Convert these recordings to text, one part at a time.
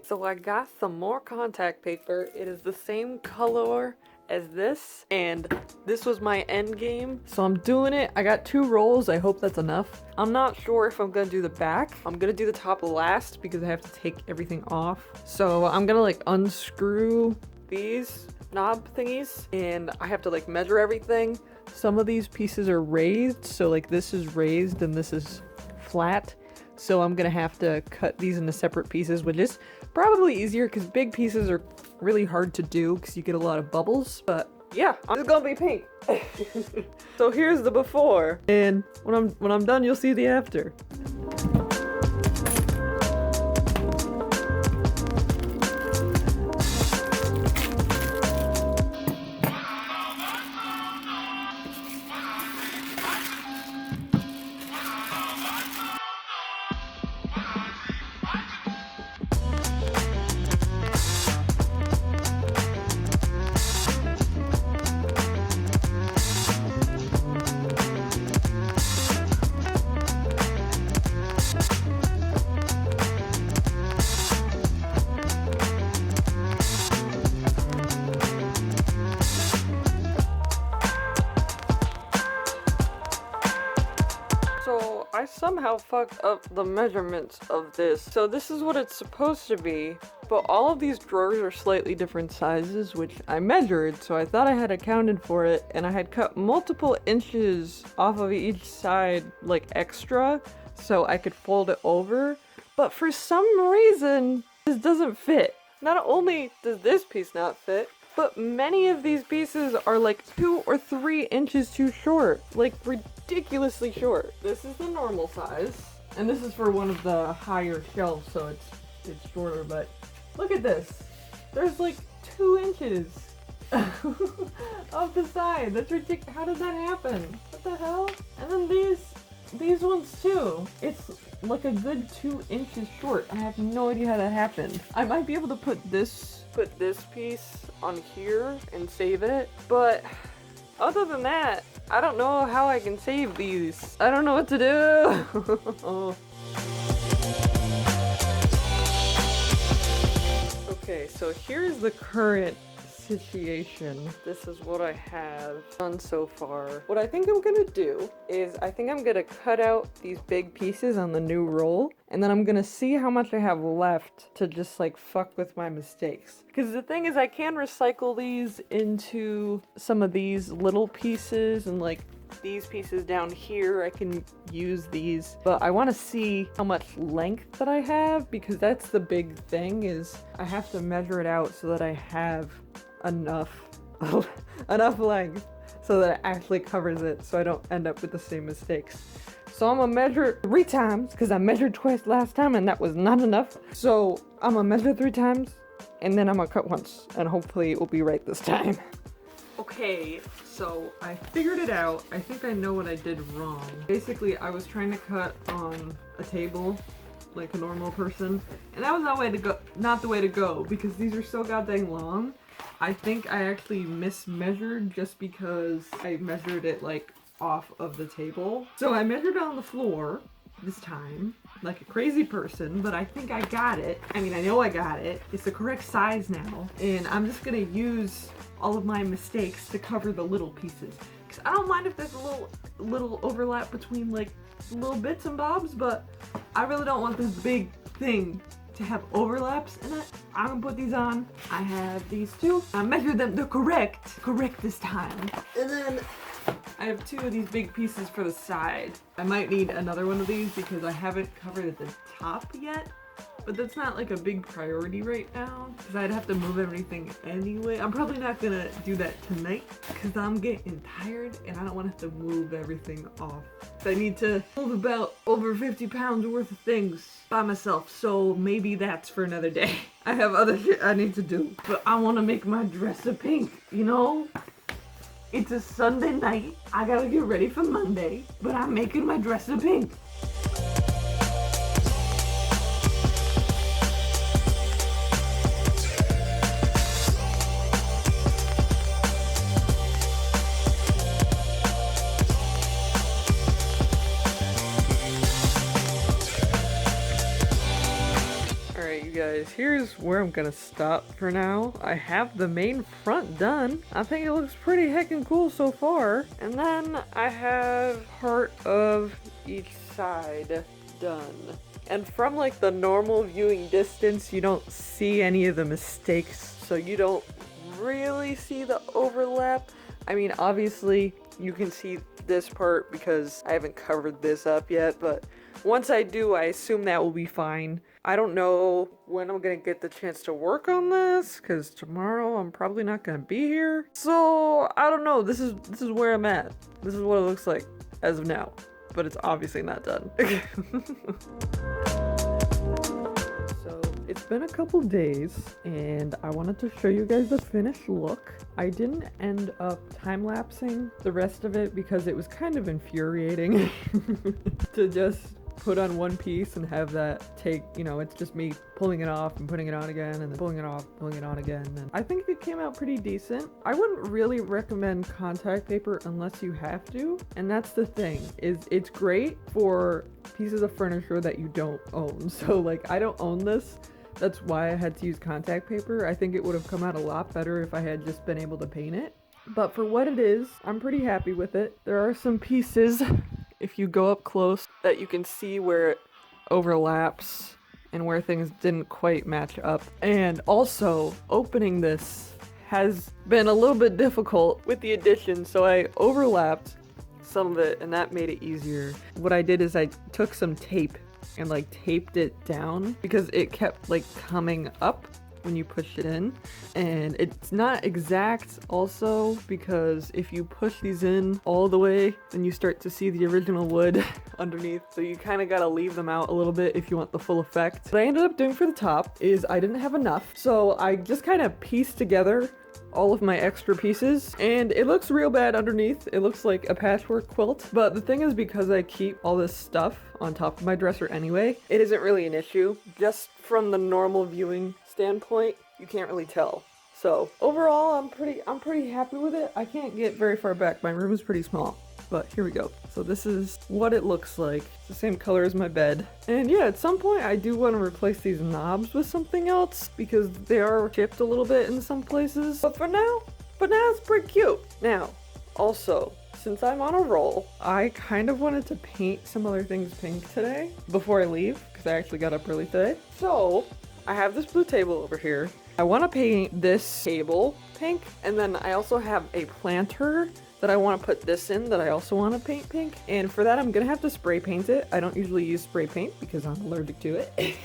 So I got some more contact paper. It is the same color as this, and this was my end game. So I'm doing it. I got 2 rolls. I hope that's enough. I'm not sure if I'm gonna do the back. I'm gonna do the top last because I have to take everything off. So I'm gonna like unscrew these knob thingies, and I have to like measure everything. Some of these pieces are raised, so like this is raised and this is flat. So I'm gonna have to cut these into separate pieces, which is probably easier because big pieces are really hard to do because you get a lot of bubbles. But yeah, it's gonna be pink. So here's the before, and when I'm done, you'll see the after. So I somehow fucked up the measurements of this. So this is what it's supposed to be, but all of these drawers are slightly different sizes, which I measured, so I thought I had accounted for it, and I had cut multiple inches off of each side, like extra, so I could fold it over. But for some reason, this doesn't fit. Not only does this piece not fit, but many of these pieces are like 2 or 3 inches too short, like ridiculously short. This is the normal size, and this is for one of the higher shelves, so it's shorter, but look at this. There's like 2 inches off the side. That's ridiculous. How did that happen? What the hell? And then these ones too. It's like a good 2 inches short. I have no idea how that happened. I might be able to put this piece on here and save it, but other than that, I don't know how I can save these. I don't know what to do. Okay, so here's the current situation. This is what I have done so far. What I think I'm gonna do is I think I'm gonna cut out these big pieces on the new roll, and then I'm gonna see how much I have left to just like fuck with my mistakes. Because the thing is, I can recycle these into some of these little pieces, and like these pieces down here, I can use these, but I want to see how much length that I have, because that's the big thing, is I have to measure it out so that I have enough length so that it actually covers it, so I don't end up with the same mistakes. So I'm gonna measure 3 times because I measured twice last time and that was not enough. So I'm gonna measure 3 times and then I'm gonna cut once, and hopefully it will be right this time. Okay, so I figured it out. I think I know what I did wrong. Basically, I was trying to cut on a table like a normal person, and that was not the way to go because these are so goddamn long. I think I actually mismeasured just because I measured it like off of the table. So I measured it on the floor this time like a crazy person, but I think I got it. I mean, I know I got it. It's the correct size now, and I'm just gonna use all of my mistakes to cover the little pieces. Because I don't mind if there's a little overlap between like little bits and bobs, but I really don't want this big thing to have overlaps in it. I'm gonna put these on. I have these 2. I measured them. They're correct this time. And then I have 2 of these big pieces for the side. I might need another one of these because I haven't covered at the top yet. But that's not like a big priority right now because I'd have to move everything anyway. I'm probably not gonna do that tonight because I'm getting tired and I don't want to have to move everything off. I need to move about over 50 pounds worth of things by myself, so maybe that's for another day. I have other shit I need to do, but I want to make my dresser pink, you know? It's a Sunday night. I gotta get ready for Monday, but I'm making my dresser pink. Alright, you guys, guys, here's where I'm gonna stop for now. I have the main front done. I think it looks pretty heckin' cool so far. And then I have part of each side done. And from like the normal viewing distance, you don't see any of the mistakes, so you don't really see the overlap. I mean, obviously you can see this part because I haven't covered this up yet, but once I do, I assume that will be fine. I don't know when I'm gonna get the chance to work on this, because tomorrow I'm probably not gonna be here. So I don't know. This is where I'm at. This is what it looks like as of now, but it's obviously not done. So it's been a couple days and I wanted to show you guys the finished look. I didn't end up time-lapsing the rest of it because it was kind of infuriating to just put on one piece and have that take, you know, it's just me pulling it off and putting it on again and then pulling it off, pulling it on again. And I think it came out pretty decent. I wouldn't really recommend contact paper unless you have to. And that's the thing, is it's great for pieces of furniture that you don't own. So like, I don't own this. That's why I had to use contact paper. I think it would have come out a lot better if I had just been able to paint it. But for what it is, I'm pretty happy with it. There are some pieces, if you go up close, that you can see where it overlaps and where things didn't quite match up. And also, opening this has been a little bit difficult with the addition, so I overlapped some of it and that made it easier. What I did is I took some tape and like taped it down because it kept like coming up when you push it in, and it's not exact also because if you push these in all the way then you start to see the original wood underneath, so you kind of gotta leave them out a little bit if you want the full effect. What I ended up doing for the top is I didn't have enough, so I just kind of pieced together all of my extra pieces and it looks real bad underneath. It looks like a patchwork quilt, but the thing is, because I keep all this stuff on top of my dresser anyway, it isn't really an issue. Just from the normal viewing standpoint, you can't really tell. So overall, I'm pretty happy with it. I can't get very far back. My room is pretty small, but here we go. So this is what it looks like. It's the same color as my bed. And yeah, at some point I do want to replace these knobs with something else because they are chipped a little bit in some places. But for now it's pretty cute. Now, also, since I'm on a roll, I kind of wanted to paint some other things pink today before I leave because I actually got up early today. So I have this blue table over here. I want to paint this table pink, and then I also have a planter that I want to put this in that I also want to paint pink, and for that I'm gonna have to spray paint it. I don't usually use spray paint because I'm allergic to it.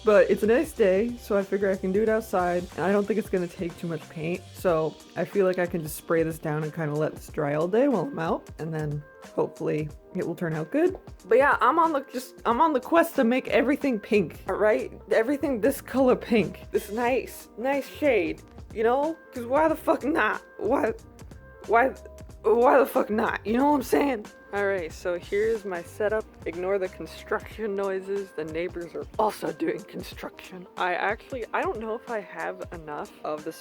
But it's a nice day, so I figure I can do it outside, and I don't think it's gonna take too much paint, so I feel like I can just spray this down and kind of let this dry all day while I'm out, and then hopefully it will turn out good. But yeah, I'm on the quest to make everything pink, alright? Everything this color pink. This nice shade, you know? Because why the fuck not? Why the fuck not? You know what I'm saying? Alright, so here's my setup. Ignore the construction noises. The neighbors are also doing construction. I don't know if I have enough of the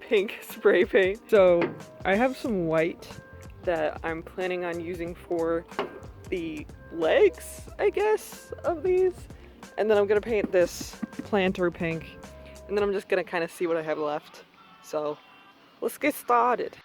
pink spray paint. So I have some white that I'm planning on using for the legs, I guess, of these. And then I'm gonna paint this planter pink. And then I'm just gonna kind of see what I have left. So let's get started.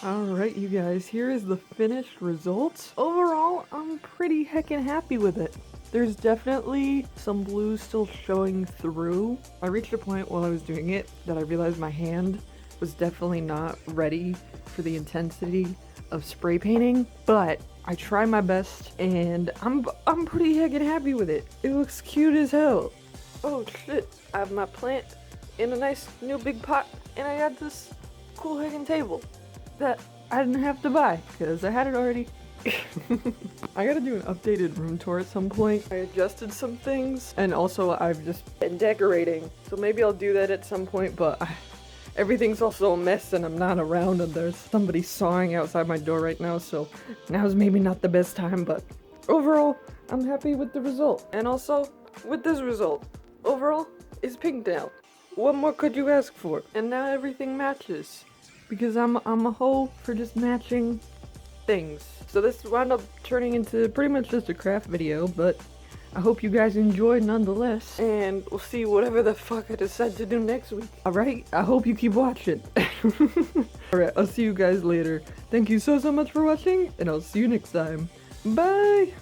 Alright, you guys, here is the finished result. Overall, I'm pretty heckin' happy with it. There's definitely some blue still showing through. I reached a point while I was doing it that I realized my hand was definitely not ready for the intensity of spray painting, but I try my best and I'm pretty heckin' happy with it. It looks cute as hell. Oh shit, I have my plant in a nice new big pot, and I got this cool heckin' table that I didn't have to buy because I had it already. I gotta do an updated room tour at some point. I adjusted some things, and also I've just been decorating, so maybe I'll do that at some point, but everything's also a mess and I'm not around, and there's somebody sawing outside my door right now, so now's maybe not the best time, but overall, I'm happy with the result. And also, with this result, overall, it's pink now. What more could you ask for? And now everything matches, because I'm a hoe for just matching things. So this wound up turning into pretty much just a craft video, but I hope you guys enjoyed nonetheless, and we'll see whatever the fuck I decide to do next week. Alright, I hope you keep watching. Alright, I'll see you guys later. Thank you so much for watching, and I'll see you next time. Bye!